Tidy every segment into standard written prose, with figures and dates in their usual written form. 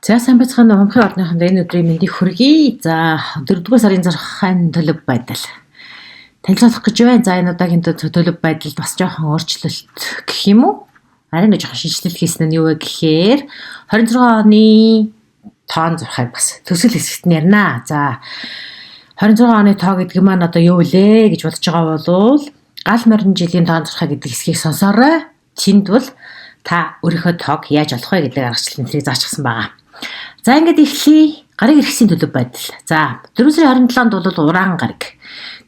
За сайн байцгаана уу Хумхын орныхонд энэ өдрийн мэндийг хүргэе. За 4-р сарын зархайн төлөв байдал. Танилцуулах гэж байна. За энэ удаагийн төлөв байдалд бас жоохон өөрчлөлт гэх юм уу? Харин жоохон шинжилэл хийсэн нь юу вэ гэхээр 26 оны тоон зархайг бас төсөл хэсэгт нь ярина. За 26 оны тоо гэдэг маань одоо юу вэ гэж бодож байгаа бол гал морин жилийн тоон зархай гэдэг хэсгийг сонсоорой. Тэнд бол та өөрийнхөө тоог яаж олох вэ гэдэг аргачлалын тэрийг заачсан байгаа. За ингээд эхлэе. Гариг эрхсийн төлөв байдал. За 4 сарын 27-нд бол уран гариг.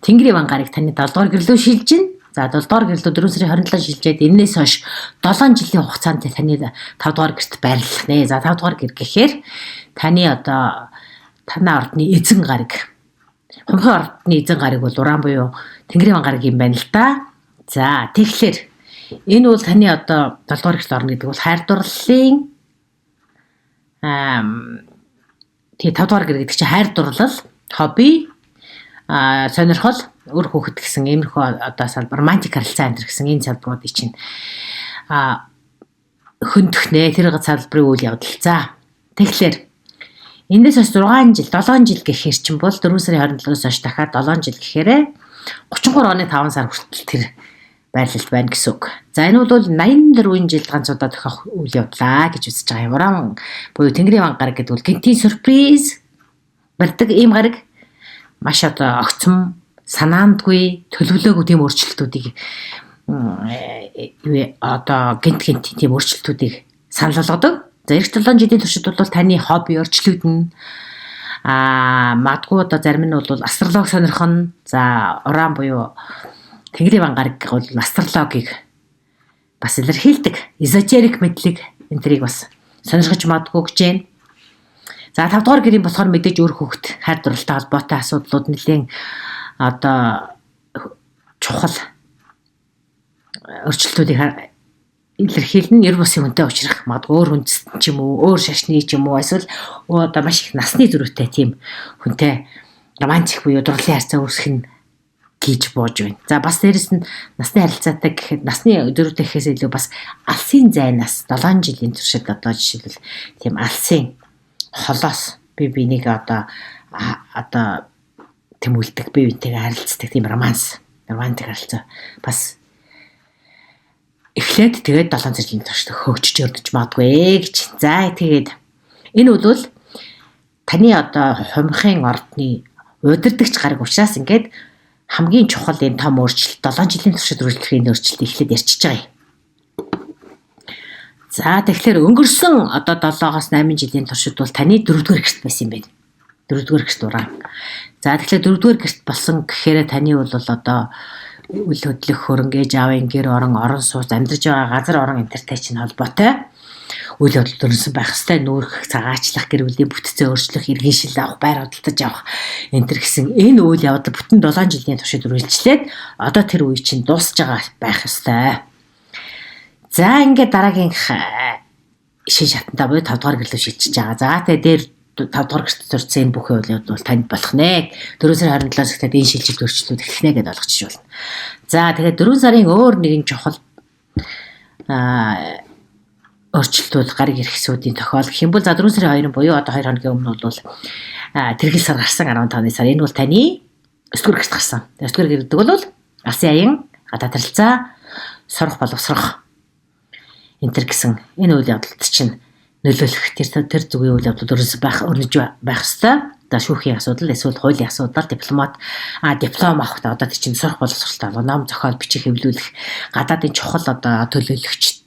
Тэнгэрийн ван гариг таны 7 дугаар гэрлөө шилжин. За 7 дугаар гэрлөө 4 сарын 27 шилжээд энэс хойш 7 жилийн хугацаанд таны 5 дугаар гэрт байрлах нэ. За 5 дугаар гэр гэхээр таны одоо танай ордны эзэн гариг. Хумхын ордны эзэн гариг бол уран буюу Тэнгэрийн ван гариг юм байна л да. За тэгэхээр энэ бол таны одоо 7 дугаар гэрт орно гэдэг бол хайр дурлалын тэгээ 5 дугаар гэр гэдэг чинь хайр дурлал, хобби, сонирхол, өр хүүхэд гэсэн иймэрхүү одоо салбар, романтик харилцаа энэ гэсэн энэ салбаруудыг чинь хөндөх нэ тэр салбарын үйл явдал. За тэгэхээр эндээс хойш 6 жил, 7 жил гэхээр чинь бол 4 сарын 27-оос хойш дахиад 7 жил гэхээрээ 33 оны 5 сар хүртэл тэр байрлалд байна гэсэн үг. За энэ бол 84 жил ганцудаа тохиох үйл явдлаа гэж үзэж байгаа юм. Уран буюу Тэнгэрийн ван гараг гэдэг бол гинтийн сюрприз барьдаг ийм гараг. Маш одоо огцом, санаандгүй, төлөвлөөгүй тийм өөрчлөлтүүдийг одоо гинт тийм өөрчлөлтүүдийг санал болгодог. За эх 7 жилийн туршид бол таны хобби өөрчлөгдөн. Магадгүй одоо зарим нь бол астролог сонирхон. За уран буюу Тэнгэрийн ван гараг бол астрологийг бас илэрхийлдэг. Эзотерик мэдлэг энэ тэрийг бас сонирхож магадгүй гэж байна. За 5 дугаар гэрийн болохоор мэдээж өөр хүүхэд хайр дурлалтай холбоотой асуудлууд нэлийн одоо чухал өөрчлөлтүүдийг илэрхийлнэ. Ер бусын хүнтэй уулзрах магадгүй өөр хүндэстэн ч юм уу, өөр шашны ч юм уу эсвэл одоо маш их насны зөрүүтэй тийм хүнтэй романтик буюу дурлалын харьцаа үүсгэх нь гэж бууж байна. За бас дээрэс нь насны харилцаатай гэхэд насны зөрүүтэй гэхээс илүү бас алсын зайнаас 7 жилийн туршид одоо жишээлбэл тийм алсын холоос би бинийг одоо тэмүүлдэг, бие биентэйгээ харилцдаг тийм романтик харилцаа бас эхлээд тэгээд 7 жилийн туршид хөгжиж өрдөж магадгүй гэж. За тэгээд энэ бол таны одоо хумхын ордны удирдахч гараг учраас ингээд хамгийн чухал энэ том өөрчлөлт 7 жилийн туршид үргэлжлэх өөрчлөлт эхлээд ярьчихж байгаа юм. За тэгэхээр өнгөрсөн одоо 7-оос 8 жилийн туршид бол таны 4-р гэрт байсан юм байна. 4-р гэрт уран. За тэгэхээр 4-р гэрт болсон гэхээр таны бол одоо үйл хөдлөх хөрөнгө, аавын гэр орон сууц амьдарч байгаа газар орон энтертэй чинь холбоотой үйл явдал төрсөн байх хэвээр нүүрх, цагаачлах, гэр бүлийн бүтцээ өөрчлөх, иргэн шил авах, байр худалдаж авах энэ төр гэсэн энэ үйл явдал бүтэн 7 жилийн туршид үргэлжлээд одоо тэр үе чинь дуусж байгаа байх хэвээр. За ингээд дараагийн шин шатантаа буюу 5 дугаар гэрлөө шилжиж байгаа. За тэгээ дээр 5 дугаар гэрт зурцсан энэ бүх үйл явдал бол танд болох нэ. 4 сарын 27-оос эхлээд энэ шилжилт өөрчлөлт эхлэнэ гэдээ ойлгочих болно. За тэгээд 4 сарын өөр нэгэн чухал өөрчлөлтүүд гариг эрхсүүдийн тохиол гэх юм бол за 4 сарын 2-ын буюу одоо 2 хоногийн өмнө бол тэргэл сар гарсан 15 сар энэ бол таны 9-р гэрт гарсан. 9-р гэр гэдэг бол алсын аян, гадаад харилцаа, сорох боловсрох энэ төр гэсэн энэ үйл явдалд чинь нөлөөлөх тэр зүгийн үйл явдал өрнөж байх хэвээр. За шүүхийн асуудал эсвэл хуулийн асуудал, диплом авах одоо чинь сорох боловсролтой ном зохиол бичих хэвлүүлэх гадаадын чухал одоо төлөөлөгч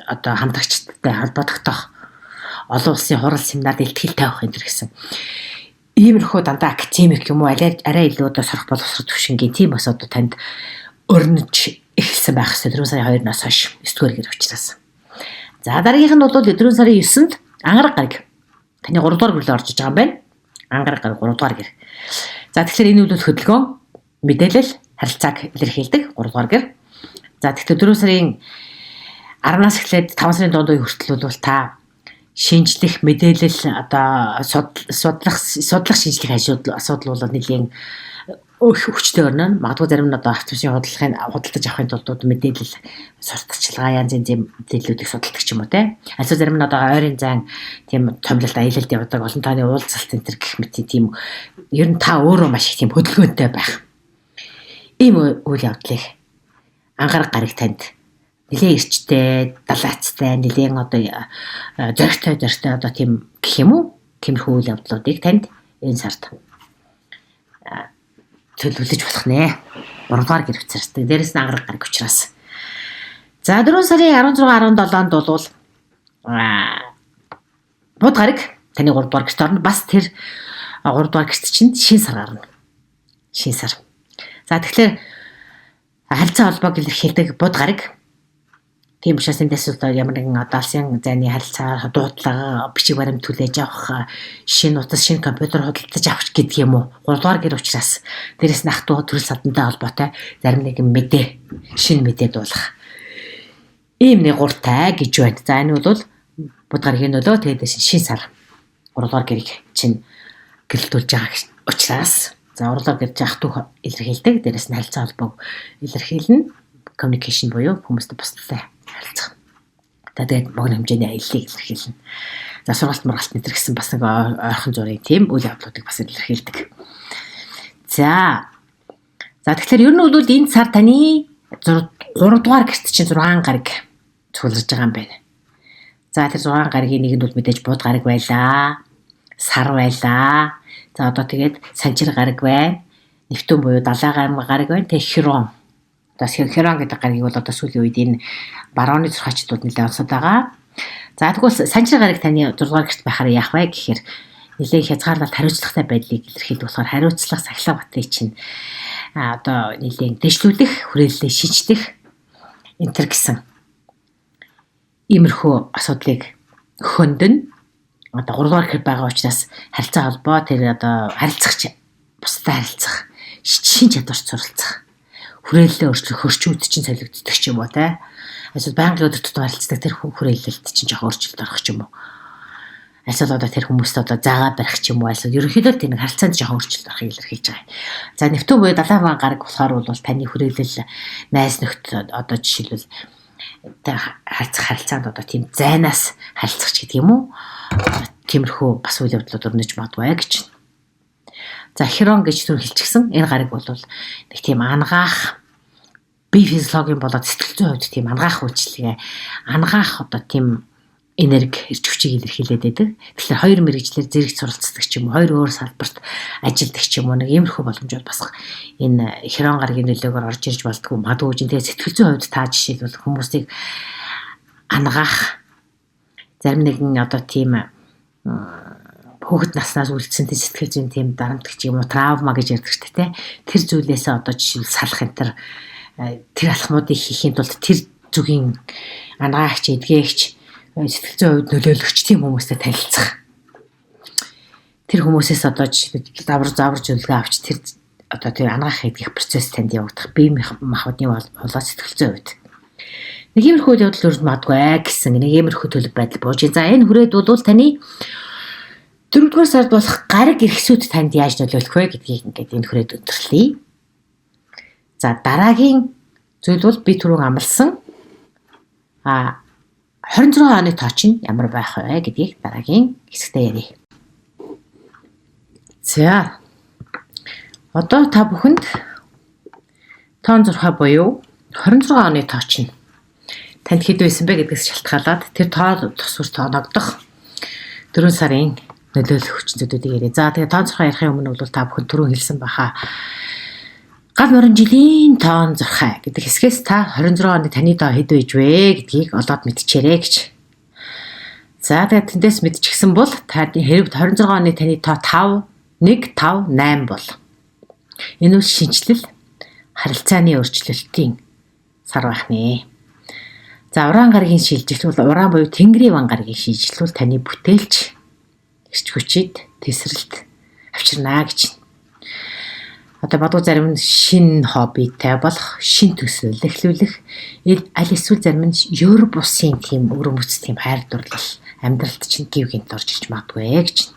одоо хамтрагчтай холбогдох олон улсын хурал семинарт илтгэл тавих энэ гэсэн иймэрхүү дандаа академик юм уу арай илүү одоо сорох боловсрол төвшингийн тийм бас одоо танд өрнөж эхэлсэн байх хэвээр 4 сарын 2-наас хойш 9-р гэр учраас. За дараагийнх нь бол 4 сарын 9-нд ангараг гараг таны 3 дугаар гэрлөө орж иж байгаа юм байна. Ангараг гараг 3 дугаар гэр. За тэгэхээр энэ бол хөдөлгөөн, мэдээлэл, харилцааг илэрхийлдэг 3 дугаар гэр. За тэгэхээр 4 сарын 10-наас эхлээд 5 сарын дунд үе хүртэл бол та шинжлэх, мэдээлэл одоо судлах шинжлэх асуудал бол нэлийн хүчтэй өрнө. Магадгүй зарим нь одоо автобусын худалдаж авахын тулд мэдээлэл сурталчилгаа янз янзын мэдээллүүдийг судалдаг ч юм уу те. Эсвэл зарим нь одоо ойрын зайн тийм томилолт аялалд явдаг олон тооны уулзалт энэ төр гэх мэт тийм ер нь та өөрөө маш их тийм хөдөлгөөнтэй байх. Ийм үйл явдлыг анхаарах гараг танд нэлээд эрчтэй, далаацтай, нэлээд одоо зоригтой одоо тийм гэх юм уу? Тиймэрхүү үйл явдлуудыг танд энэ сард төлөвлөж болох нэ. 3 дугаар гэр хүчрээс дээрээс нь ангараг гараг учраас. За 4 сарын 16 17-нд бол бод гараг таны 3 дугаар гэрт орно. Бас тэр 3 дугаар гэрт чинь шин сар гарна. Шин сар. За тэгэхээр харилцаа холбоог илэрхийлдэг бод гараг тийм учраас эндээс ямар нэгэн алсын зайны харилцаа дуудлага бичиг баримт түлээж авах шинэ утас шинэ компьютер худалдаж авах гэдэг юм уу 3 дугаар гэр учраас дээрэс нь ах トゥ төрөл салбантай холбоотой зарим нэгэн мэдээ шинэ мэдээ дуулах ийм нэг гуртай гэж байна. За энэ бол бод гарагийн нөлөө тэгээд шин сар 3 дугаар гэрийг чинь гэрэлтүүлж байгаа учраас за 3 дугаар гэр ах トゥ илэрхийлдэг дээрэс нь харилцаа холбоог илэрхийлнэ communication буюу хүмүүстэй бусдтай харилцах. Тэгээд богино хэмжээний аяллыг илэрхийлнэ. За сургалт мургалт нэтэр гэсэн бас нэг ойрхон зургийн тийм үйл явдлуудыг бас илэрхийлдэг. За тэгэхээр ер нь бол энэ сар таны 3 дугаар гэрт чинь 6 гараг цугларж байгаа юм байна. За тэр 6 гарагийн нэгэнд бол мэдээж бод гараг байлаа. Сар байлаа. За одоо тэгээд санчир гараг байна. Нэвтэн буюу далай гараг байна. Тэг херон. Херон гэдэг гарагийг бол одоо сүүлийн үед энэ барууны зурхаачдууд нэлээд онцод байгаа. За тэгвэл санчир гараг таны 6 дугаар гэрт байхаар яах вэ гэхээр нэлээд хязгаарлалт хариуцлагатай байдлыг илэрхийлдэг болохоор хариуцлага сахилга батыг чинь одоо нэлээд дэвшлүүлэх, хүрээлэлээ шинжлэх энэ төр гэсэн иймэрхүү асуудлыг хөндөнд одоо 3 дугаар гэр байгаа учраас харилцаа холбоо тэр одоо харилцах бусдад харилцах шин чадварт суралцах хүрээлэлээ өөрчлөх хөрчүүд чинь солигддог ч юм уу те. Эсвэл байнгын өдөр тутам харилцдаг тэр хүрээлэлт чинь жоохон өөрчлөлт орох ч юм уу. Эсвэл одоо тэр хүмүүст одоо заагаа барих ч юм уу. Эсвэл ерөнхийдөө тэр харилцаанд жоохон өөрчлөлт орохыг илэрхийлж байгаа. За нэвтэн буюу далайн гараг болохоор бол таны хүрээлэл найз нөхд одоо жишээлбэл харилцаанд одоо тийм зайнаас харилцах ч гэдэг юм уу. Тиймэрхүү бас үйл явдлууд өрнөж магадгүй гэж. За херон гэж төр хэлчихсэн энэ гараг бол нэг тийм ангаах бие физиологийн болоод сэтгэл зүйн хувьд тийм ангаах үйлчлэгээ ангаах одоо тийм энерги ирж хүчийг илэрхийлээд байдаг. Тэгэхээр хоёр мэрэгчлэр зэрэг суралцдаг ч юм уу, хоёр өөр салбарт ажилладаг ч юм уу нэг иймэрхүү боломжууд бас энэ херон гарагийн нөлөөгөөр орж ирж болдгоо. Магадгүй чинь тэгээ сэтгэл зүйн хувьд та жишээлбэл хүмүүсийг ангаах зарим нэгэн одоо тийм хүүхэд наснаас үлдсэн тийм сэтгэл зүйн тийм дарамтгч юм уу травма гэж ярьдаг шүү дээ. Тэр зүйлээс одоо жишээл салах энэ тэр алхмуудыг хийхийн тулд тэр зүгийн ангаагч, эдгээгч, сэтгэл зүйн хувьд нөлөөлөгч тийм хүмүүстэй танилцах. Тэр хүмүүсээс одоо жишээл давар зөвлөгөө авч тэр одоо тэр ангаах эдгэх процесс танд явагдах бие махбодны болоод сэтгэл зүйн хувьд нэг иймэрхүү явдал өрнөж магадгүй гэсэн нэг иймэрхүү төлөв байдал бууж. За энэ хүрээд бол таны 4-р сард болох гараг эрхсүүд танд яаж нөлөөлөх вэ гэдгийг ингээд энэ хүрээд өндөрлөе. За дараагийн зүйл бол би түрүүн амласан 26 оны тоо чинь ямар байх вэ гэдгийг дараагийн хэсэгтээ ярив. За одоо та бүхэнд тоон зурхаа буюу 26 оны тоо чинь танд хэд байсан бэ гэдгээс шалтгаалаад тэр тоо тусвар тооногдох 4 сарын нөлөөлөх хүчнүүдийг яриа. За тэгээ тоон зурхаа ярихын өмнө бол та бүхэн түрүүн хэлсэн баха. Гал морин жилийн тоон зурхаа гэдэг хэсгээс та 26 оны таны тоо хэд байж вэ гэдгийг олоод мэдчихээрэй гэж. За тэгээ тэндээс мэдчихсэн бол та хэрэг 26 оны таны тоо 5, 1, 5, 8 бол энэ үл шинжилэл харилцааны өөрчлөлтийн сар байх нэ. За уран гарагийн шилжилт бол уран буюу тэнгэрийн ван гарагийн шилжилт бол таны бүтээлч эрч хүчит тесрэлт авчирнаа гэж. Одоо бадуу зарим нь шин хоббитэй болох, шин төсөөлөл эхлүүлэх, аль эсвэл зарим нь Европ улсын тийм өрөмөц тийм хайр дурлал амьдралд чинь гів гинт орж ирж магадгүй гэж.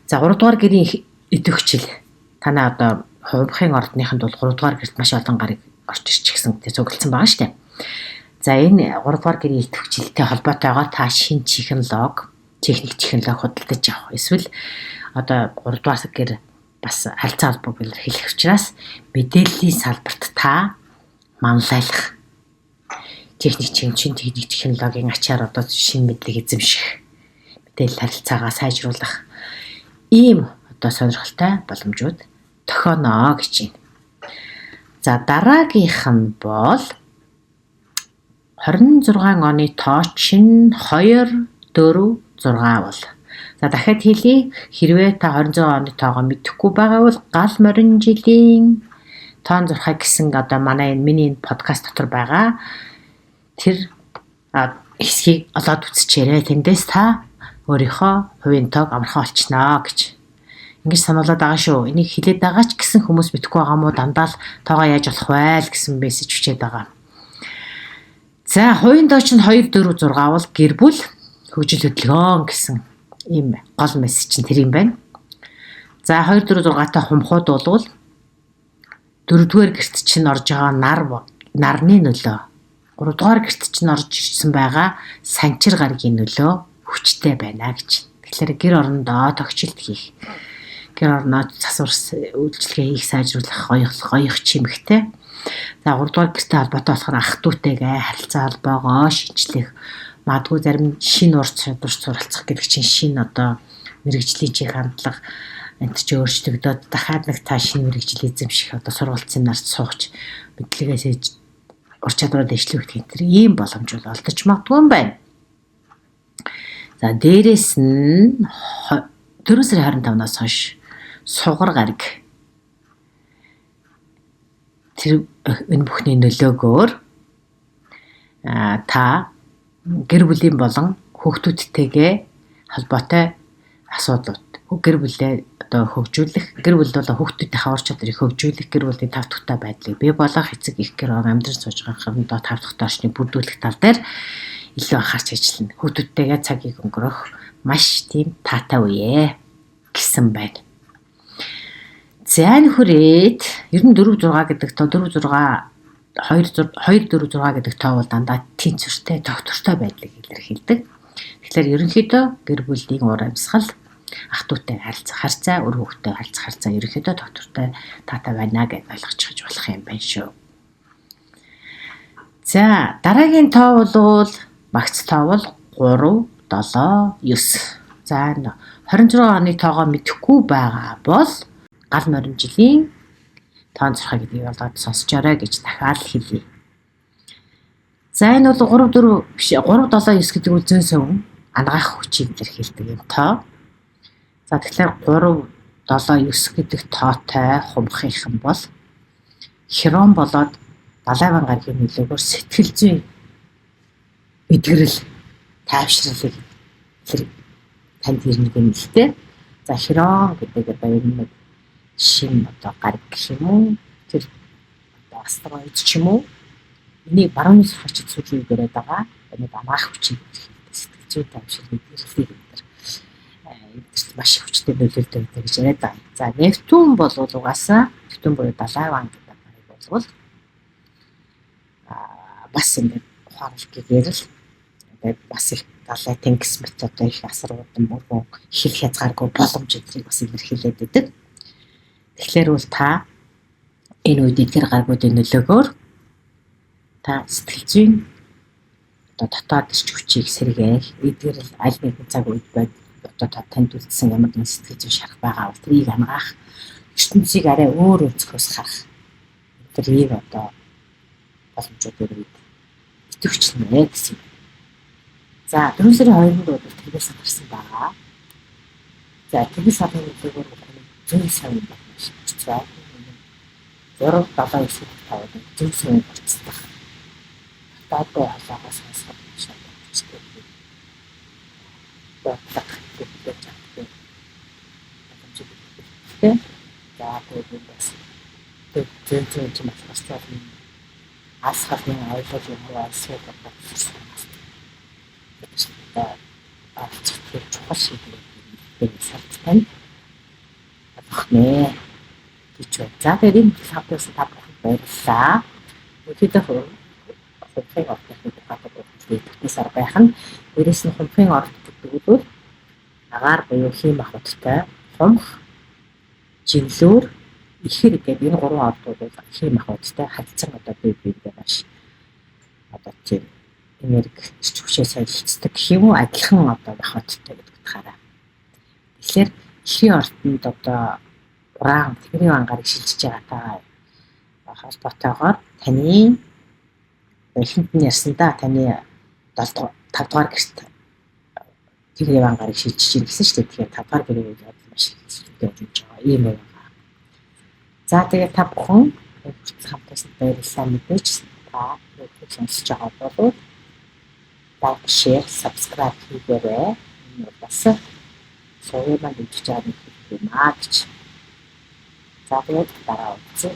За 3 дугаар гэрийн идэвхжил танаа одоо хувийнхын ордныханд бол 3 дугаар гэрт маш олон гарыг орж ирч гисэн зөвлөсөн байгаа шүү дээ. За энэ 3 дугаар гэрийн идэвхжүүлэлттэй холбоотойгоор та шинэ техник технологи худалдаж авах. Эсвэл одоо 3 дугаар гэр бас харилцаа холбоо гэж хэлэх учраас мэдээллийн салбарт та манлайлах техник технологийн ачаар одоо шинэ мэдлэг эзэмших, мэдээлэл харилцаагаа сайжруулах ийм одоо сонирхолтой боломжууд тохионоо гэж байна. За дараагийнх нь бол 26 оны тоочин 2, 4, 6 бол. За дахиад хэлье. Хэрвээ та 26 оны тоогоо мэдэхгүй байгаа бол гал морин жилийн тоон зурхай гэсэн одоо манай миний подкаст дотор байгаа тэр хэсгийг олоод үзчихээрэй. Тэндээс та өөрийнхөө хувийн тоог амархан олчноо гэж. Ингэж сануулад байгаа шүү. Энийг хэлээд байгаа ч гэсэн хүмүүс мэдэхгүй байгаа мó дандаа л тоогоо яаж олох вэ гэсэн мессеж хүчээд байгаа. За хувийн тооч нь 2, 4, 6 бол гэр бүл хөгжил хөдөлгөөн гэсэн ийм гол мессеж чинь тэр юм байна. За 2, 4, 6-тай хумхууд бол 4-р гэрт чинь орж байгаа нарны нөлөө, 3-р гэрт чинь орж ирсэн байгаа санчир гаргийн нөлөө хүчтэй байна гэж. Тэгэхээр гэр орондоо тогтчлт хийх, гэр орноо засварс үйлчлэгээ хийх, сайжруулах, гоёх чимэгтэй. За 3-р гэртэй холбоотой болохоор ах トゥ утэйгээ харилцаа холбоогоо шинжлэх, магадгүй зарим шинэ ур чадвар суралцах гэдэг чинь шинэ одоо мэрэгжлийн чих хандлага энт ч өөрчлөгдөд дахиад нэг та шинэ мэрэгжил эзэмших одоо сургууль семинарт сууч мэдлэгээсээ ур чадвараа дэвшлүүлэх гэх ийм боломж бол олдож магадгүй юм байна. За дээрэс нь 4 сарын 25-наас хойш сугар гариг тэр энэ бүхний нөлөөгөөр та гэр бүлийн болон хүүхдүүдтэйгээ холбоотой асуудлууд гэр бүлээ одоо хөгжүүлэх, гэр бүл болон хүүхдүүдийн ур чадварыг хөгжүүлэх, гэр бүлийн тав тухтай байдлыг бий болгох, эцэг их гэр амьдрал сууж байгаахын тав тухтай орчныг бүрдүүлэх тал дээр илүү анхаарч ажиллана. Хүүхдүүдтэйгээ цагийг өнгөрөх маш тийм таатай үе гэсэн байна. За нөхрээд ер нь 4, 6 гэдэг тоо 4, 6 2, 4, 6 гэдэг тоо бол дандаа тэнцвэртэй, тогтвортой байдлыг илэрхийлдэг. Тэгэхээр ерөнхийдөө гэр бүлийн уур амьсгал, ах トゥ утэй харилцаа, өр хүүхдтэй харилцаа ерөнхийдөө тогтвортой таатай байна гэж ойлгочих болох юм байна шүү. За дараагийн тоо бол багц тоо бол 3, 7, 9. За 26 оны тоогоо мэдэхгүй байгаа бол гал морин жилийн тоон зурхай гэдгийг болоод сонсчоорой гэж дахиад хэлье. За энэ бол 3, 4 биш 3, 7, 9 гэдэг үл зүүн сөв ангаах хүчийг илэрхийлдэг юм тоо. За тэгэхээр 3, 7, 9 гэдэг тоотой хумхийнхан бол хром болоод далайван гаргийн нөлөөгөөр сэтгэл зүйн эдгэрэл тайвшруулыг танд ирнэ гэнэлтэй. За хром гэдэг одоо энэ шин одоо гариг гэх юм уу? Тэр одоо астероид ч юм уу? Энийг баруун сурагчид сүүлийн үеэрээ байгаа. Энэ амаах хүчийг сэтгэл зүйн тайвшруулыг илэрхийлдэг гэдэг. Энд маш хүчтэй нөлөөлдөг гэж яриад байгаа. За Нептун бол угаасаа Нептун буюу далайван гэдэг гариг бол бас ингээд ухаарлах гэхээр л ингээд бас их далай тэнгис мэт одоо их асаруудан буруу хил хязгааргүй боломж эдрийг бас илэрхийлээд байдаг. Тэгэхээр бол та энэ үед эдгээр гаргуудын нөлөөгөөр та сэтгэл зүйн одоо дотоод ирч хүчийг сэргээх, эдгээр л аль нэгэн цаг үед одоо танд үлдсэн ямар нэгэн сэтгэл зүйн шарах байгаа бол тэрийг хангах, ертөнцийг арай өөр өнцгөөс харах. Тэрийг одоо боломжуудыг идэвхжүүлнэ гэсэн. За 4 сарын 2-нд бол тэргээс гарсан байгаа. За тэргээс сарын 1-ээр зүүн сарын байна шүү дээ. 6, 7, 9 тавд зүүн сарын болцдог. Татаатай халаагаас хасах шаардлага. За тэгээд бас зүүн чинь бас асхалын айлал юм уу асуул болсон. чухал шиг салттай. Ахнаа. гэж байна. За тэгээд энэ хамтдаа та бүхэнд баярлалаа. Өдөртөө хумхын ордны тухайд сар байх нь дээрээс нь хумхын орд гэдэг нь агаар буюу хийм ахуйтай хумх, жинлүүр, ихэр гэдэг энэ гурван ордууд бол хийм ахуйтай хадцсан одоо бие биендээ маш одоо тийм энерги хүчээ солилцдог гэх юм уу адилхан одоо ахуйтай гэдэг утгаараа. Тэгэхээр ихний ордонд одоо уран тэнгэрийн ангарыг шилжиж байгаа холбоотойгоор таны эхэнт нь ярьсандаа таны 5 дугаар гэрт тэнгэрийн ангарыг шилжиж ийн гэсэн шүү дээ. Тэгэхээр 5 дугаар гэрийн үед маш хэрэгтэй болж байгаа юм байна. За тэгээд та бүхэн хамтдаа баярлалаа мэдээж та YouTube сонсож байгаа бол лайк, шеэр, subscribe хийгээрэй. Бас сувмаа дэмжиж байгаа юм аа гэж. За тэгээд дараа үзье.